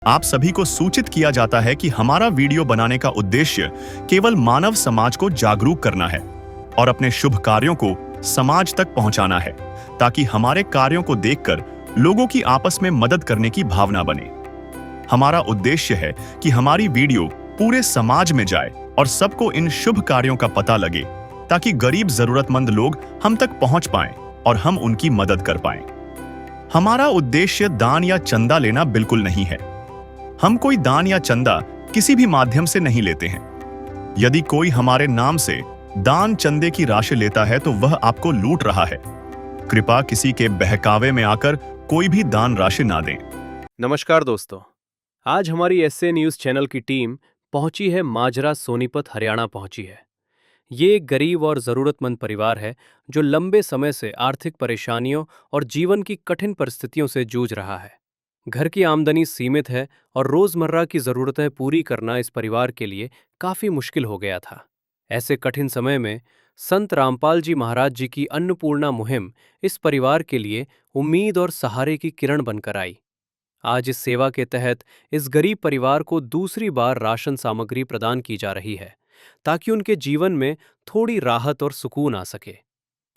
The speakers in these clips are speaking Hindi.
आप सभी को सूचित किया जाता है कि हमारा वीडियो बनाने का उद्देश्य केवल मानव समाज को जागरूक करना है और अपने शुभ कार्यों को समाज तक पहुंचाना है, ताकि हमारे कार्यों को देखकर लोगों की आपस में मदद करने की भावना बने। हमारा उद्देश्य है कि हमारी वीडियो पूरे समाज में जाए और सबको इन शुभ कार्यों का पता लगे, ताकि गरीब जरूरतमंद लोग हम तक पहुंच पाएं और हम उनकी मदद कर पाएं। हमारा उद्देश्य दान या चंदा लेना बिल्कुल नहीं है। हम कोई दान या चंदा किसी भी माध्यम से नहीं लेते हैं। यदि कोई हमारे नाम से दान चंदे की राशि लेता है तो वह आपको लूट रहा है। कृपया किसी के बहकावे में आकर कोई भी दान राशि ना दें। नमस्कार दोस्तों, आज हमारी एसए न्यूज़ चैनल की टीम पहुंची है माजरा सोनीपत हरियाणा पहुंची है। ये एक गरीब और ज़रूरतमंद परिवार है जो लंबे समय से आर्थिक परेशानियों और जीवन की कठिन परिस्थितियों से जूझ रहा है। घर की आमदनी सीमित है और रोज़मर्रा की ज़रूरतें पूरी करना इस परिवार के लिए काफ़ी मुश्किल हो गया था। ऐसे कठिन समय में संत रामपाल जी महाराज जी की अन्नपूर्णा मुहिम इस परिवार के लिए उम्मीद और सहारे की किरण बनकर आई। आज इस सेवा के तहत इस गरीब परिवार को दूसरी बार राशन सामग्री प्रदान की जा रही है, ताकि उनके जीवन में थोड़ी राहत और सुकून आ सके।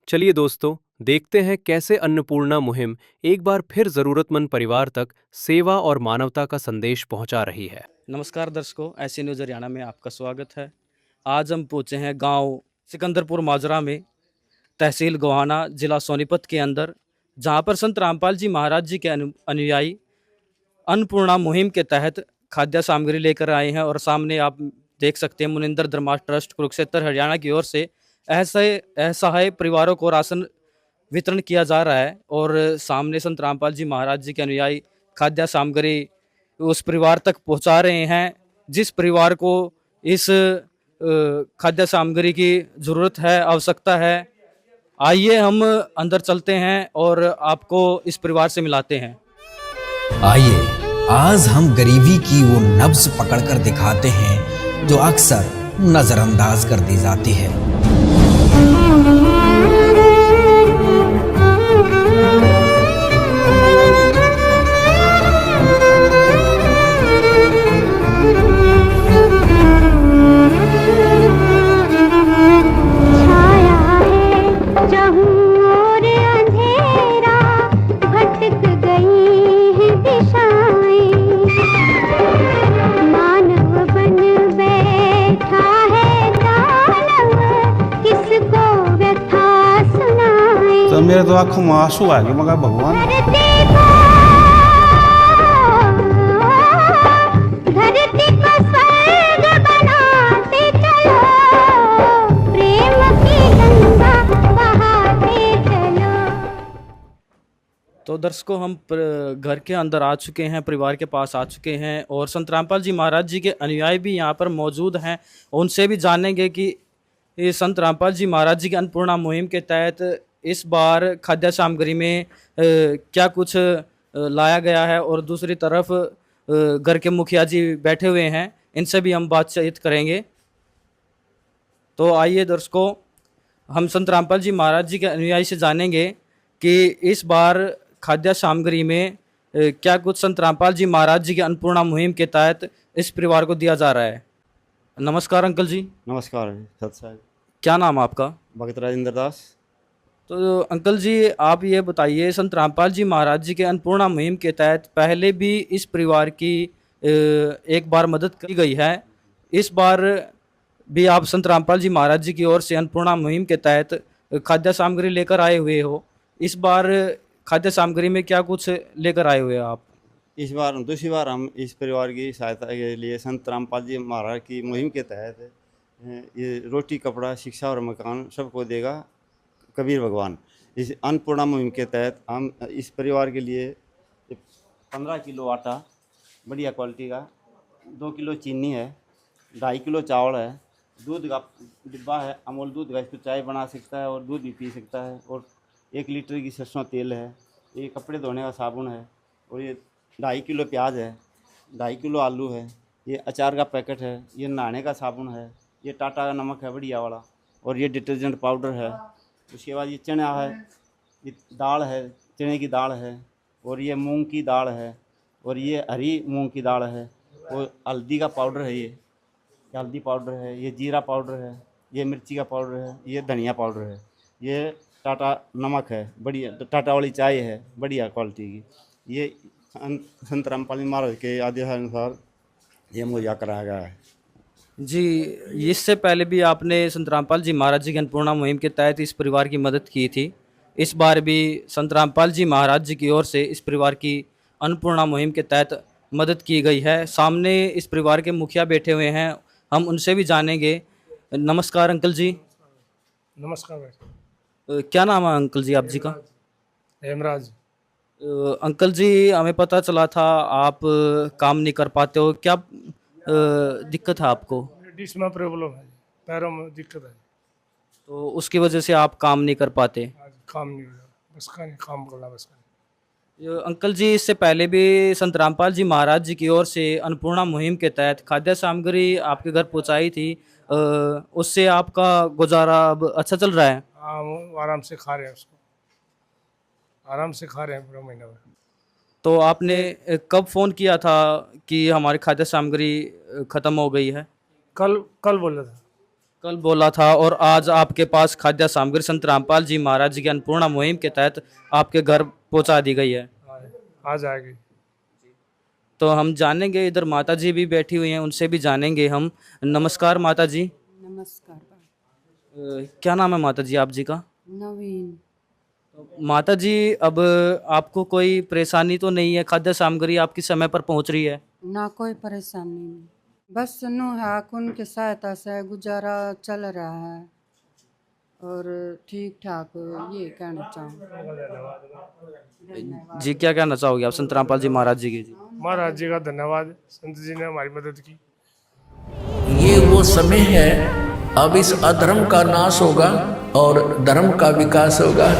चलिए दोस्तों, देखते हैं कैसे अन्नपूर्णा मुहिम एक बार फिर जरूरतमंद परिवार तक सेवा और मानवता का संदेश पहुंचा रही है। नमस्कार दर्शकों, ऐसे न्यूज़ हरियाणा में आपका स्वागत है। आज हम पहुंचे हैं गांव सिकंदरपुर माजरा में, तहसील गोहाना, जिला सोनीपत के अंदर, जहां पर संत रामपाल जी महाराज जी के अनुयायी अन्नपूर्णा मुहिम के तहत खाद्य सामग्री लेकर आए हैं। और सामने आप देख सकते हैं मुनिंदर धर्मार्थ ट्रस्ट कुरुक्षेत्र हरियाणा की ओर से ऐसे असहाय परिवारों को राशन वितरण किया जा रहा है। और सामने संत रामपाल जी महाराज जी के अनुयायी खाद्य सामग्री उस परिवार तक पहुंचा रहे हैं जिस परिवार को इस खाद्य सामग्री की ज़रूरत है, आवश्यकता है। आइए हम अंदर चलते हैं और आपको इस परिवार से मिलाते हैं। आइए आज हम गरीबी की वो नब्ज पकड़कर दिखाते हैं जो अक्सर नजरअंदाज कर दी जाती है। तो मेरे तो आंखों में आंसू आ गए। मगर भगवान तो दर्शकों, हम घर के अंदर आ चुके हैं, परिवार के पास आ चुके हैं और संत रामपाल जी महाराज जी के अनुयायी भी यहाँ पर मौजूद हैं। उनसे भी जानेंगे कि ये संत रामपाल जी महाराज जी की अन्नपूर्णा मुहिम के तहत इस बार खाद्य सामग्री में क्या कुछ लाया गया है। और दूसरी तरफ घर के मुखिया जी बैठे हुए हैं, इनसे भी हम बातचीत करेंगे। तो आइए दर्शकों, हम संत रामपाल जी महाराज जी के अनुयायी से जानेंगे कि इस बार खाद्य सामग्री में क्या कुछ संत रामपाल जी महाराज जी की अन्नपूर्णा मुहिम के तहत इस परिवार को दिया जा रहा है। नमस्कार अंकल जी। नमस्कार सत साहब। क्या नाम आपका? भगत राजेंद्र दास। तो अंकल जी, आप ये बताइए, संत रामपाल जी महाराज जी के अन्नपूर्णा मुहिम के तहत पहले भी इस परिवार की एक बार मदद की गई है। इस बार भी आप संत रामपाल जी महाराज जी की ओर से अन्नपूर्णा मुहिम के तहत खाद्य सामग्री लेकर आए हुए हो। इस बार खाद्य सामग्री में क्या कुछ लेकर आए हुए आप? इस बार दूसरी बार हम इस परिवार की सहायता के लिए संत रामपाल जी महाराज की मुहिम के तहत ये रोटी, कपड़ा, शिक्षा और मकान सबको देगा कबीर भगवान। इस अन्नपूर्णा मुहिम के तहत हम इस परिवार के लिए 15 किलो आटा बढ़िया क्वालिटी का, 2 किलो चीनी है, 2.5 किलो चावल है, दूध का डिब्बा है, अमूल दूध का, इसको चाय बना सकता है और दूध भी पी सकता है, और 1 लीटर की सरसों तेल है, ये कपड़े धोने का साबुन है, और ये 2.5 किलो प्याज है, 2.5 किलो आलू है, ये अचार का पैकेट है, ये नहाने का साबुन है, ये टाटा का नमक है बढ़िया वाला, और ये डिटर्जेंट पाउडर है। उसके बाद ये चना है, ये दाल है, चने की दाल है, और ये मूंग की दाल है, और ये हरी मूंग की दाल है, वो हल्दी का पाउडर है, ये हल्दी पाउडर है, ये जीरा पाउडर है, ये मिर्ची का पाउडर है, ये धनिया पाउडर है, ये टाटा नमक है, बढ़िया टाटा वाली चाय है बढ़िया क्वालिटी की। ये संत रामपाल जी महाराज के आदेशानुसार ये मुहैया कराया गया है। जी, इससे पहले भी आपने संत रामपाल जी महाराज जी की अन्नपूर्णा मुहिम के तहत इस परिवार की मदद की थी। इस बार भी संत रामपाल जी महाराज जी की ओर से इस परिवार की अन्नपूर्णा मुहिम के तहत मदद की गई है। सामने इस परिवार के मुखिया बैठे हुए हैं, हम उनसे भी जानेंगे। नमस्कार अंकल जी। नमस्कार भाई। क्या नाम है अंकल जी आप जी का? हेमराज। अंकल जी, हमें पता चला था आप काम नहीं कर पाते हो, क्या दिक्कत है आपको? डिस्क में प्रॉब्लम है, पैरों में दिक्कत है, तो उसकी वजह से आप काम नहीं कर पाते। आज काम नहीं हो रहा, बस का नहीं काम करना बस का नहीं। ये अंकल जी, इससे पहले भी संत रामपाल जी महाराज जी की ओर से अन्नपूर्णा मुहिम के तहत खाद्य सामग्री आपके घर पहुंचाई थी, उससे आपका गुजारा अब अच्छा चल रहा है? हाँ, वो आराम से खा रहे हैं, उसको आराम से खा रहे हैं पूरा महीना भर। तो आपने कब फ़ोन किया था कि हमारी खाद्य सामग्री ख़त्म हो गई है? कल बोला था। कल बोला था, और आज आपके पास खाद्य सामग्री संत रामपाल जी महाराज जी की अन्नपूर्णा मुहिम के तहत आपके घर पहुंचा दी गई है। हाँ, आज आएगी। तो हम जानेंगे, इधर माता जी भी बैठी हुई हैं, उनसे भी जानेंगे हम। नमस्कार माता जी। नमस्कार। क्या नाम है माता जी आप जी का? नवीन। माता जी, अब आपको कोई परेशानी तो नहीं है? खाद्य सामग्री आपकी समय पर पहुंच रही है? ना कोई परेशानी नहीं, बस नुहाकुन के सहायता से गुजारा चल रहा है और ठीक ठाक, ये कहना चाहूँ। जी, क्या कहना चाहोगे आप संत रामपाल जी महाराज जी की? जी, महाराज जी का धन्यवाद, संत जी ने हमारी मदद की। ये वो समय है, अब इस अधर्म का नाश होगा और धर्म का विकास होगा।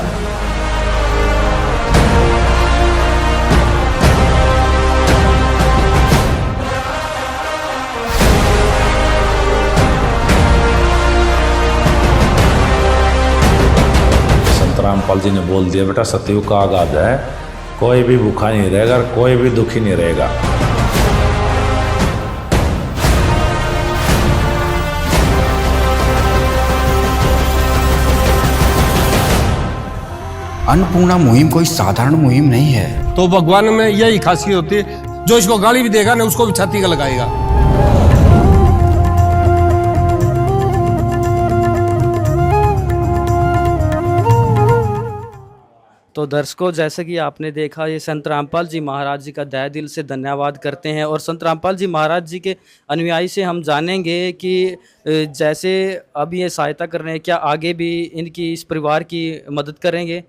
संत रामपाल जी ने बोल दिया, बेटा सतयुग का आगाज है, कोई भी भूखा नहीं रहेगा, कोई भी दुखी नहीं रहेगा। अन्नपूर्णा मुहिम कोई साधारण मुहिम नहीं है। तो भगवान में यही खासियत होती है, जो इसको गाली भी देगा ना उसको भी छाती का लगाएगा। तो दर्शकों, जैसे कि आपने देखा, ये संत रामपाल जी महाराज जी का तहे दिल से धन्यवाद करते हैं। और संत रामपाल जी महाराज जी के अनुयायी से हम जानेंगे कि जैसे अब ये सहायता कर रहे हैं, क्या आगे भी इनकी इस परिवार की मदद करेंगे?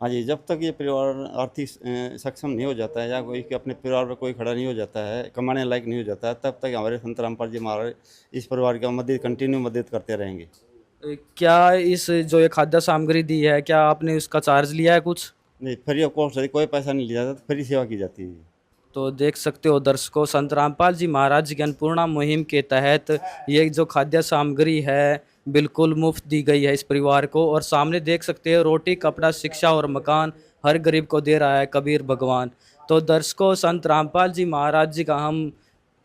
हाँ जी, जब तक ये परिवार आर्थिक सक्षम नहीं हो जाता है या कोई अपने परिवार पर कोई खड़ा नहीं हो जाता है, कमाने लायक नहीं हो जाता है, तब तक हमारे संत रामपाल जी महाराज इस परिवार की मदद कंटिन्यू मदद करते रहेंगे। क्या इस जो ये खाद्य सामग्री दी है, क्या आपने उसका चार्ज लिया है कुछ? नहीं, फ्री ऑफ कॉस्ट है, कोई पैसा नहीं लिया जाता, फ्री सेवा की जाती है। तो देख सकते हो दर्शकों, संत रामपाल जी महाराज जी की अन्नपूर्णा मुहिम के तहत ये जो खाद्य सामग्री है बिल्कुल मुफ्त दी गई है इस परिवार को। और सामने देख सकते हो, रोटी, कपड़ा, शिक्षा और मकान हर गरीब को दे रहा है कबीर भगवान। तो दर्शकों, संत रामपाल जी महाराज जी का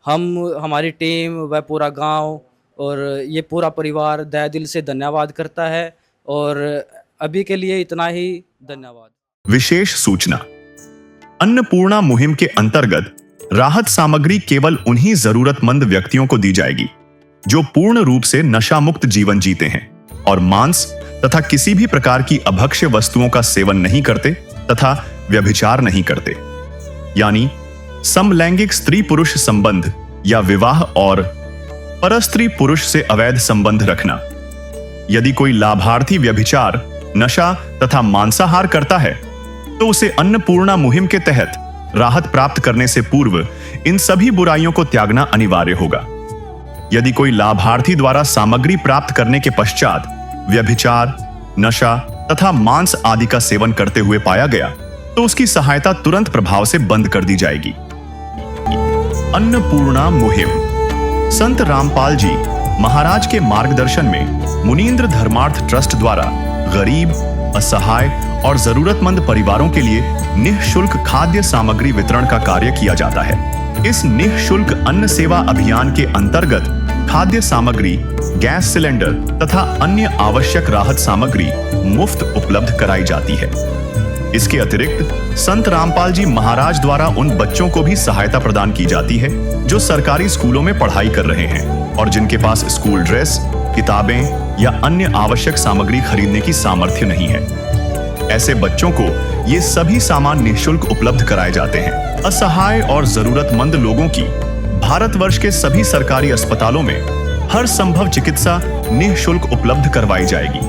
हमारी टीम व पूरा गांव और ये पूरा परिवार तहे दिल से धन्यवाद करता है। और अभी के लिए इतना ही, धन्यवाद। विशेष सूचना: अन्नपूर्णा मुहिम के अंतर्गत राहत सामग्री केवल उन्हीं जरूरतमंद व्यक्तियों को दी जाएगी जो पूर्ण रूप से नशा मुक्त जीवन जीते हैं और मांस तथा किसी भी प्रकार की अभक्ष्य वस्तुओं का सेवन नहीं करते तथा व्यभिचार नहीं करते, यानी समलैंगिक स्त्री पुरुष संबंध या विवाह और परस्त्री पुरुष से अवैध संबंध रखना। यदि कोई लाभार्थी व्यभिचार, नशा तथा मांसाहार करता है तो उसे अन्नपूर्णा मुहिम के तहत राहत प्राप्त करने से पूर्व इन सभी बुराइयों को त्यागना अनिवार्य होगा। यदि कोई लाभार्थी द्वारा सामग्री प्राप्त करने के पश्चात व्यभिचार, नशा तथा मांस आदि का सेवन करते हुए पाया गया तो उसकी सहायता तुरंत प्रभाव से बंद कर दी जाएगी। अन्नपूर्णा मुहिम संत रामपाल जी महाराज के मार्गदर्शन में मुनीन्द्र धर्मार्थ ट्रस्ट द्वारा गरीब, असहाय और जरूरतमंद परिवारों के लिए निःशुल्क खाद्य सामग्री वितरण का कार्य किया जाता है। इस निःशुल्क अन्न सेवा अभियान के अंतर्गत खाद्य सामग्री, गैस सिलेंडर तथा अन्य आवश्यक राहत सामग्री मुफ्त उपलब्ध कराई जाती है। इसके अतिरिक्त संत रामपाल जी महाराज द्वारा उन बच्चों को भी सहायता प्रदान की जाती है जो सरकारी स्कूलों में पढ़ाई कर रहे हैं और जिनके पास स्कूल ड्रेस, किताबें या अन्य आवश्यक सामग्री खरीदने की सामर्थ्य नहीं है। ऐसे बच्चों को ये सभी सामान निःशुल्क उपलब्ध कराए जाते हैं। असहाय और जरूरतमंद लोगों की भारतवर्ष के सभी सरकारी अस्पतालों में हर संभव चिकित्सा निःशुल्क उपलब्ध करवाई जाएगी,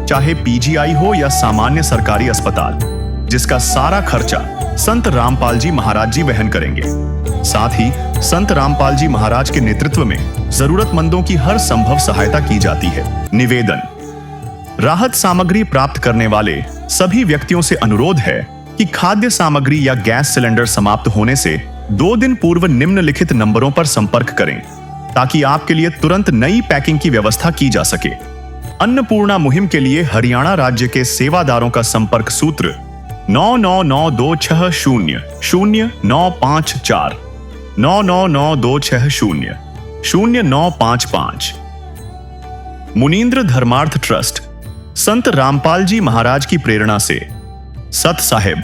चाहे पीजीआई हो या सामान्य सरकारी अस्पताल, जिसका सारा खर्चा संत रामपाल जी महाराज जी वहन करेंगे। साथ ही संत रामपाल जी महाराज के नेतृत्व में जरूरतमंदों की हर संभव सहायता की जाती है। निवेदन: राहत सामग्री प्राप्त करने वाले सभी व्यक्तियों से अनुरोध है कि खाद्य सामग्री या गैस सिलेंडर समाप्त होने से 2 दिन पूर्व निम्नलिखित नंबरों पर संपर्क करें ताकि आपके लिए तुरंत नई पैकिंग की व्यवस्था की जा सके। अन्नपूर्णा मुहिम के लिए हरियाणा राज्य के सेवादारों का संपर्क सूत्र 9992600954 9992600955। मुनीन्द्र धर्मार्थ ट्रस्ट संत रामपाल जी महाराज की प्रेरणा से सत साहिब